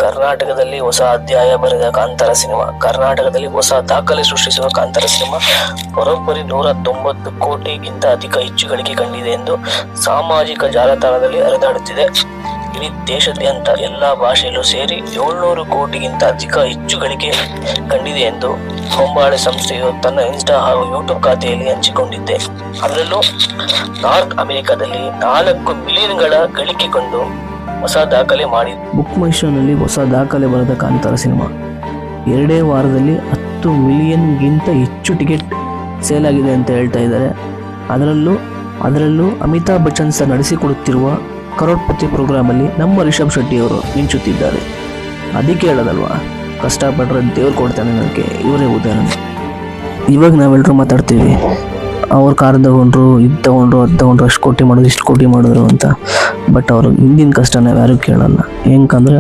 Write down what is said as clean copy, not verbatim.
ಕರ್ನಾಟಕದಲ್ಲಿ ಹೊಸ ಅಧ್ಯಾಯ ಬರೆದ ಕಾಂತಾರ ಸಿನಿಮಾ. ಕರ್ನಾಟಕದಲ್ಲಿ ಹೊಸ ದಾಖಲೆ ಸೃಷ್ಟಿಸುವ ಕಾಂತಾರ ಸಿನಿಮಾ ಬರೋಬ್ಬರಿ 190 ಕೋಟಿಗಿಂತ ಅಧಿಕ ಹೆಚ್ಚು ಗಳಿಕೆ ಕಂಡಿದೆ ಎಂದು ಸಾಮಾಜಿಕ ಜಾಲತಾಣದಲ್ಲಿ ಹರಿದಾಡುತ್ತಿದೆ. ಇಡೀ ದೇಶಾದ್ಯಂತ ಎಲ್ಲಾ ಭಾಷೆಯಲ್ಲೂ ಸೇರಿ 700 ಕೋಟಿಗಿಂತ ಅಧಿಕ ಹೆಚ್ಚು ಗಳಿಕೆ ಕಂಡಿದೆ ಎಂದು ಹೊಂಬಾಳೆ ಸಂಸ್ಥೆಯು ತನ್ನ ಇನ್ಸ್ಟಾ ಹಾಗೂ ಯೂಟ್ಯೂಬ್ ಖಾತೆಯಲ್ಲಿ ಹಂಚಿಕೊಂಡಿದೆ. ಅದರಲ್ಲೂ ನಾರ್ತ್ ಅಮೆರಿಕಾದಲ್ಲಿ 4 ಮಿಲಿಯನ್ಗಳ ಗಳಿಕೆ ಕಂಡು ಹೊಸ ದಾಖಲೆ ಮಾಡಿದೆ. ಬುಕ್ ಮೈ ಶೋನಲ್ಲಿ ಹೊಸ ದಾಖಲೆ ಬರೆದ ಕಾಂತಾರ ಸಿನಿಮಾ 2 ವಾರದಲ್ಲಿ 10 ಮಿಲಿಯನ್ಗಿಂತ ಹೆಚ್ಚು ಟಿಕೆಟ್ ಸೇಲ್ ಆಗಿದೆ ಅಂತ ಹೇಳ್ತಾ ಇದ್ದಾರೆ. ಅದರಲ್ಲೂ ಅಮಿತಾಬ್ ಬಚ್ಚನ್ ಸರ್ ನಡೆಸಿಕೊಡುತ್ತಿರುವ ಕರೋಡ್ಪತಿ ಪ್ರೋಗ್ರಾಮಲ್ಲಿ ನಮ್ಮ ರಿಷಬ್ ಶೆಟ್ಟಿ ಅವರು ಮಿಂಚುತ್ತಿದ್ದಾರೆ. ಅದಕ್ಕೆ ಹೇಳೋದಲ್ವಾ, ಕಷ್ಟಪಟ್ಟರೆ ದೇವ್ರು ಕೊಡ್ತಾನೆ ನನಗೆ, ಇವರೇ ಉದಾಹರಣೆ. ಇವಾಗ ನಾವೆಲ್ಲರೂ ಮಾತಾಡ್ತೀವಿ, ಅವ್ರು ಕಾರ್ ತಗೊಂಡ್ರು, ಇದು ತಗೊಂಡ್ರು, ಅದು ತಗೊಂಡ್ರು, ಅಷ್ಟು ಕೋಟಿ ಮಾಡಿದ್ರು, ಇಷ್ಟು ಕೋಟಿ ಮಾಡಿದ್ರು ಅಂತ. ಬಟ್ ಅವ್ರ ಹಿಂದಿನ ಕಷ್ಟ ನಾವು ಯಾರು ಕೇಳಲ್ಲ. ಹೆಂಗಂದ್ರೆ